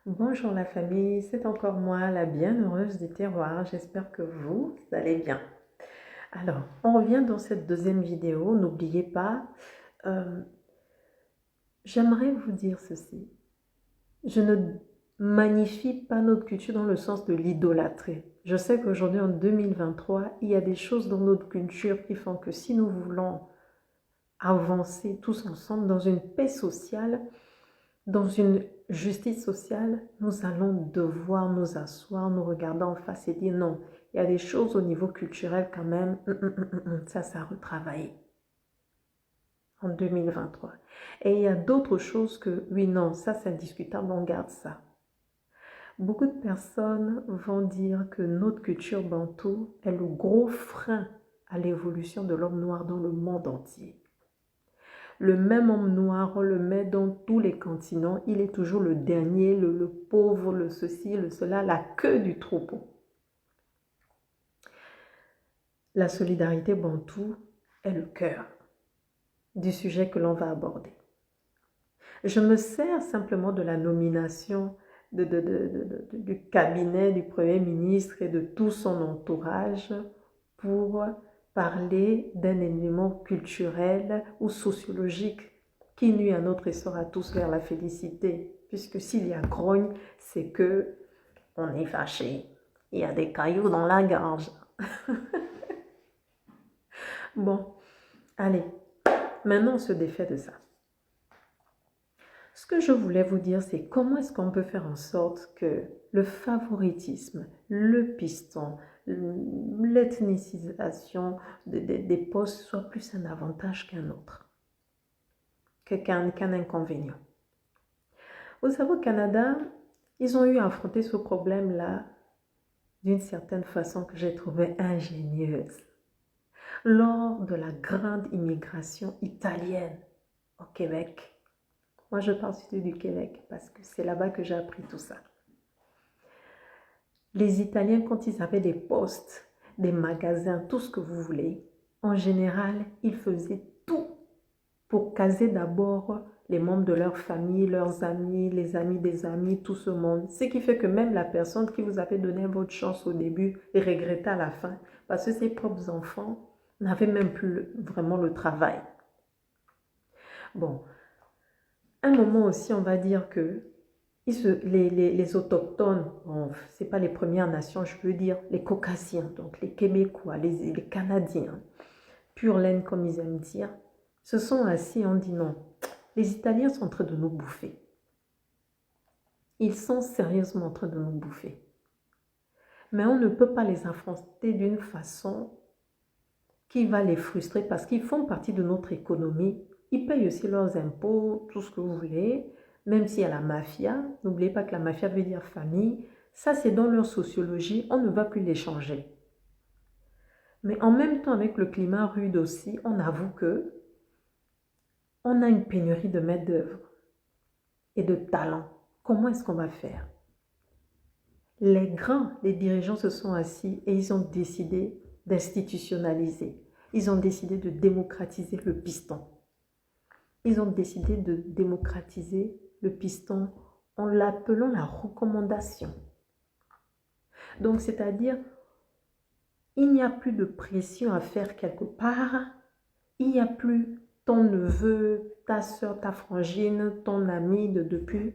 Bonjour la famille, c'est encore moi, la bienheureuse du terroir. J'espère que vous allez bien. Alors, on revient dans cette deuxième vidéo. N'oubliez pas, euh, j'aimerais vous dire ceci. Je ne magnifie pas notre culture dans le sens de l'idolâtrer. Je sais qu'aujourd'hui, en 2023, il y a des choses dans notre culture qui font que si nous voulons avancer tous ensemble dans une paix sociale, dans une justice sociale, nous allons devoir nous asseoir, nous regarder en face et dire non, il y a des choses au niveau culturel quand même, ça a retravaillé en 2023. Et il y a d'autres choses que, oui, non, ça c'est indiscutable, on garde ça. Beaucoup de personnes vont dire que notre culture bantou est le gros frein à l'évolution de l'homme noir dans le monde entier. Le même homme noir, on le met dans tous les continents. Il est toujours le dernier, le pauvre, le ceci, le cela, la queue du troupeau. La solidarité bantou est le cœur du sujet que l'on va aborder. Je me sers simplement de la nomination du cabinet du Premier ministre et de tout son entourage pour parler d'un élément culturel ou sociologique qui nuit à notre essor à tous vers la félicité. Puisque s'il y a grogne, c'est que on est fâché. Il y a des cailloux dans la gorge. Bon, allez, maintenant on se défait de ça. Ce que je voulais vous dire, c'est comment est-ce qu'on peut faire en sorte que le favoritisme, le piston, l'ethnicisation des postes soit plus un avantage qu'un autre, qu'un inconvénient. Vous savez, au Canada, ils ont eu à affronter ce problème-là d'une certaine façon que j'ai trouvé ingénieuse. Lors de la grande immigration italienne au Québec, moi je parle surtout du Québec parce que c'est là-bas que j'ai appris tout ça. Les Italiens, quand ils avaient des postes, des magasins, tout ce que vous voulez, en général, ils faisaient tout pour caser d'abord les membres de leur famille, leurs amis, les amis des amis, tout ce monde. Ce qui fait que même la personne qui vous avait donné votre chance au début regrettait à la fin parce que ses propres enfants n'avaient même plus vraiment le travail. Bon, un moment aussi, on va dire que les autochtones, bon, ce n'est pas les Premières Nations, je veux dire les Caucasiens, donc les Québécois, les Canadiens, pure laine comme ils aiment dire, se sont assis et ont dit non, les Italiens sont en train de nous bouffer. Ils sont sérieusement en train de nous bouffer. Mais on ne peut pas les affronter d'une façon qui va les frustrer parce qu'ils font partie de notre économie. Ils payent aussi leurs impôts, tout ce que vous voulez. Même s'il y a la mafia, n'oubliez pas que la mafia veut dire famille, ça c'est dans leur sociologie, on ne va plus les changer. Mais en même temps, avec le climat rude aussi, on avoue que on a une pénurie de main-d'œuvre et de talent. Comment est-ce qu'on va faire? Les dirigeants se sont assis et ils ont décidé d'institutionnaliser. Ils ont décidé de démocratiser le piston. Ils ont décidé de démocratiser le piston en l'appelant la recommandation. Donc, c'est-à-dire, il n'y a plus de pression à faire quelque part. Il n'y a plus ton neveu, ta soeur, ta frangine, ton ami depuis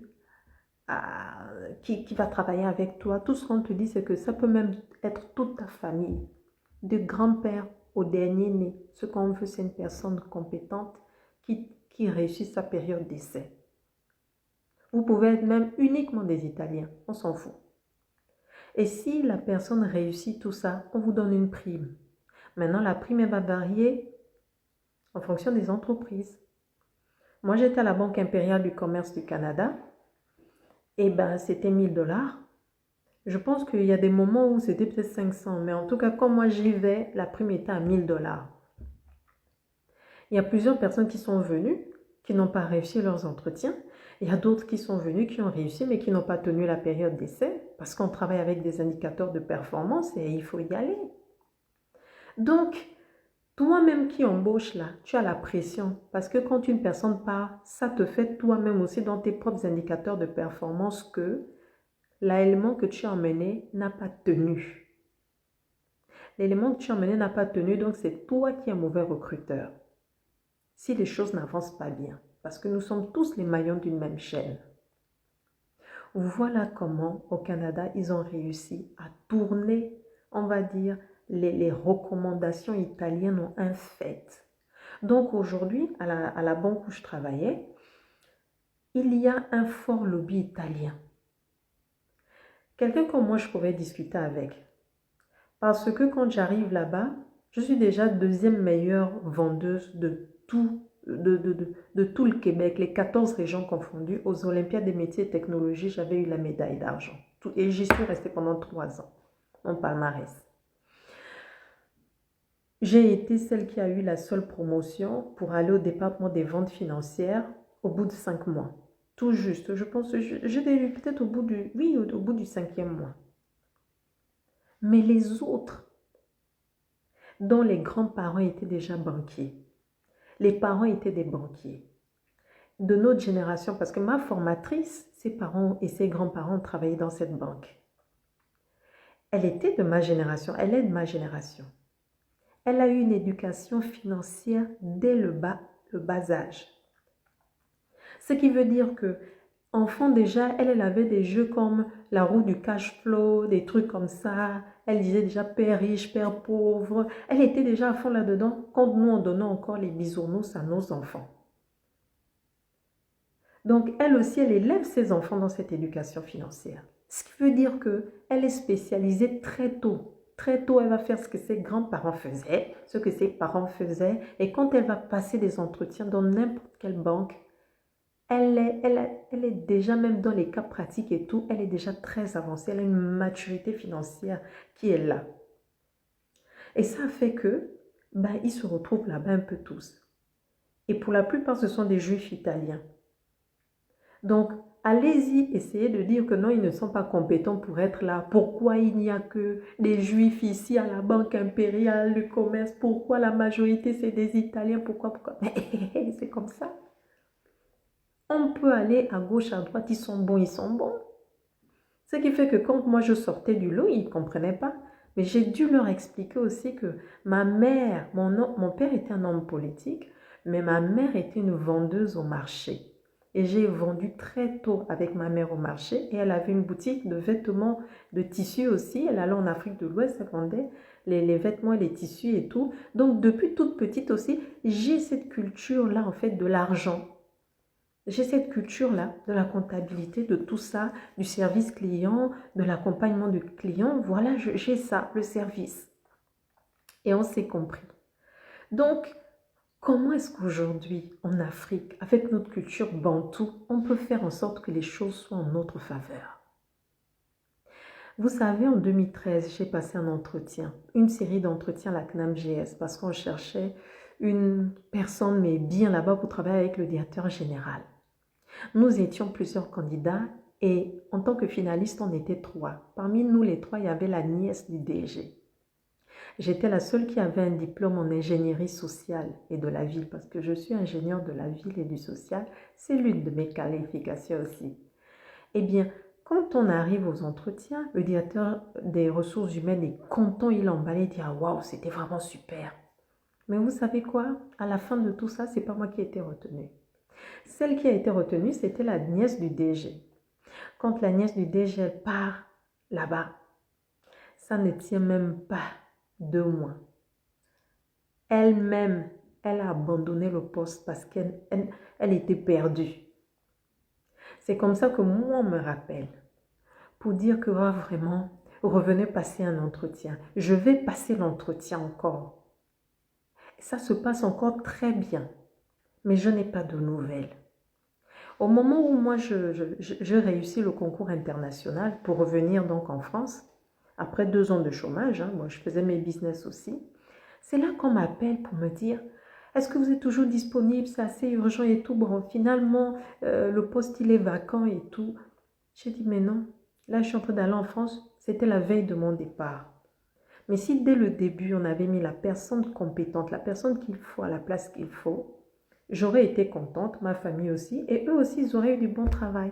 qui va travailler avec toi. Tout ce qu'on te dit, c'est que ça peut même être toute ta famille, du grand-père au dernier né. Ce qu'on veut, c'est une personne compétente qui réussit sa période d'essai. Vous pouvez être même uniquement des Italiens, on s'en fout. Et si la personne réussit tout ça, on vous donne une prime. Maintenant, la prime elle va varier en fonction des entreprises. Moi, j'étais à la Banque impériale du commerce du Canada. Et ben, c'était 1000 $. Je pense qu'il y a des moments où c'était peut-être 500. Mais en tout cas, quand moi j'y vais, la prime était à 1000 $. Il y a plusieurs personnes qui sont venues, qui n'ont pas réussi leurs entretiens. Il y a d'autres qui sont venus, qui ont réussi, mais qui n'ont pas tenu la période d'essai, parce qu'on travaille avec des indicateurs de performance et il faut y aller. Donc, Toi-même qui embauches là, tu as la pression parce que quand une personne part, ça te fait toi-même aussi dans tes propres indicateurs de performance que l'élément que tu as emmené n'a pas tenu. L'élément que tu as emmené n'a pas tenu, donc c'est toi qui es un mauvais recruteur. Si les choses n'avancent pas bien, parce que nous sommes tous les maillons d'une même chaîne. Voilà comment au Canada, ils ont réussi à tourner, on va dire, les recommandations italiennes ont un fait. Donc aujourd'hui, à la banque où je travaillais, il y a un fort lobby italien. Quelqu'un comme moi, je pourrais discuter avec. Parce que quand j'arrive là-bas, je suis déjà deuxième meilleure vendeuse de tout le Québec, les 14 régions confondues. Aux Olympiades des métiers et technologies, j'avais eu la médaille d'argent. Et j'y suis restée pendant 3 ans, mon palmarès. J'ai été celle qui a eu la seule promotion pour aller au département des ventes financières au bout de 5 mois. Tout juste, je pense, j'ai eu peut-être au bout du 5e mois. Mais les autres, dont les grands-parents étaient déjà banquiers, les parents étaient des banquiers, de notre génération, parce que ma formatrice, ses parents et ses grands-parents travaillaient dans cette banque. Elle était de ma génération, elle est de ma génération. Elle a eu une éducation financière dès le bas âge. Ce qui veut dire que, enfant déjà, elle avait des jeux comme la roue du cash flow, des trucs comme ça. Elle disait déjà père riche, père pauvre. Elle était déjà à fond là-dedans quand nous on donnait encore les bisounours à nos enfants. Donc, elle aussi, elle élève ses enfants dans cette éducation financière. Ce qui veut dire qu'elle est spécialisée très tôt. Très tôt, elle va faire ce que ses grands-parents faisaient, ce que ses parents faisaient. Et quand elle va passer des entretiens dans n'importe quelle banque, elle est déjà, même dans les cas pratiques et tout, elle est déjà très avancée. Elle a une maturité financière qui est là. Et ça fait que, ils se retrouvent là-bas un peu tous. Et pour la plupart, ce sont des juifs italiens. Donc, allez-y, essayez de dire que non, ils ne sont pas compétents pour être là. Pourquoi il n'y a que des juifs ici à la Banque impériale, le commerce? Pourquoi la majorité, c'est des Italiens? Pourquoi? Mais c'est comme ça. On peut aller à gauche, à droite, ils sont bons, ils sont bons. Ce qui fait que quand moi je sortais du lot, ils ne comprenaient pas. Mais j'ai dû leur expliquer aussi que ma mère, mon père était un homme politique, mais ma mère était une vendeuse au marché. Et j'ai vendu très tôt avec ma mère au marché. Et elle avait une boutique de vêtements, de tissus aussi. Elle allait en Afrique de l'Ouest, elle vendait les vêtements et les tissus et tout. Donc depuis toute petite aussi, j'ai cette culture-là en fait de l'argent. J'ai cette culture-là de la comptabilité, de tout ça, du service client, de l'accompagnement du client. Voilà, j'ai ça, le service. Et on s'est compris. Donc, comment est-ce qu'aujourd'hui, en Afrique, avec notre culture bantou, on peut faire en sorte que les choses soient en notre faveur? Vous savez, en 2013, j'ai passé un entretien, une série d'entretiens à la CNAMGS, parce qu'on cherchait une personne, mais bien là-bas, pour travailler avec le directeur général. Nous étions plusieurs candidats et en tant que finaliste, on était 3. Parmi nous les 3, il y avait la nièce du DG. J'étais la seule qui avait un diplôme en ingénierie sociale et de la ville parce que je suis ingénieure de la ville et du social. C'est l'une de mes qualifications aussi. Eh bien, quand on arrive aux entretiens, le directeur des ressources humaines est content, il emballe et dit « Ah, waouh, c'était vraiment super !» Mais vous savez quoi? À la fin de tout ça, ce n'est pas moi qui ai été retenue. Celle qui a été retenue, c'était la nièce du DG. Quand la nièce du DG elle part là-bas, ça ne tient même pas 2 mois. Elle-même, elle a abandonné le poste parce qu'elle était perdue. C'est comme ça que moi, on me rappelle pour dire que vraiment, revenez passer un entretien. Je vais passer l'entretien encore. Ça se passe encore très bien, mais je n'ai pas de nouvelles. Au moment où moi, je réussis le concours international pour revenir donc en France, après 2 ans de chômage, moi je faisais mes business aussi, c'est là qu'on m'appelle pour me dire « Est-ce que vous êtes toujours disponible? C'est assez urgent et tout. Bon, finalement, le poste il est vacant et tout. » J'ai dit « Mais non, là je suis en train d'aller en France. C'était la veille de mon départ. » Mais si dès le début, on avait mis la personne compétente, la personne qu'il faut à la place qu'il faut, j'aurais été contente, ma famille aussi, et eux aussi, ils auraient eu du bon travail.